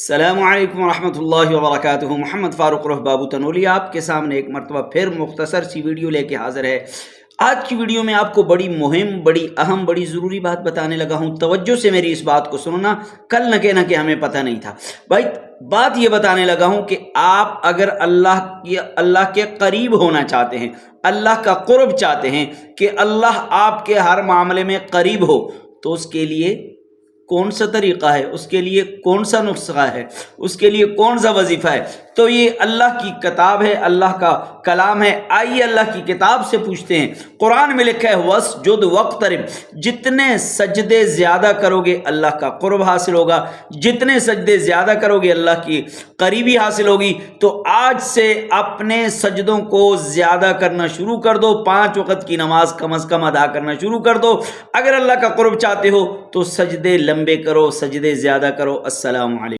السلام علیکم ورحمۃ اللہ وبرکاتہ۔ محمد فاروق رف بابو تنولی آپ کے سامنے ایک مرتبہ پھر مختصر سی ویڈیو لے کے حاضر ہے۔ آج کی ویڈیو میں آپ کو بڑی مہم، بڑی اہم، بڑی ضروری بات بتانے لگا ہوں۔ توجہ سے میری اس بات کو سننا، کل نہ کہ ہمیں پتہ نہیں تھا بھائی۔ بات یہ بتانے لگا ہوں کہ آپ اگر اللہ کے قریب ہونا چاہتے ہیں، اللہ کا قرب چاہتے ہیں کہ اللہ آپ کے ہر معاملے میں قریب ہو، تو اس کے لیے کون سا طریقہ ہے، اس کے لیے کون سا نسخہ ہے، اس کے لیے کون سا وظیفہ ہے؟ تو یہ اللہ کی کتاب ہے، اللہ کا کلام ہے۔ آئیے اللہ کی کتاب سے پوچھتے ہیں۔ قرآن میں لکھا ہے وَاسْجُدْ وَاقْتَرِب، جتنے سجدے زیادہ کرو گے اللہ کا قرب حاصل ہوگا، جتنے سجدے زیادہ کرو گے اللہ کی قریبی حاصل ہوگی۔ تو آج سے اپنے سجدوں کو زیادہ کرنا شروع کر دو، 5 وقت کی نماز کم از کم ادا کرنا شروع کر دو۔ اگر اللہ کا قرب چاہتے ہو تو سجدے لمبے کرو، سجدے زیادہ کرو۔ السلام علیکم۔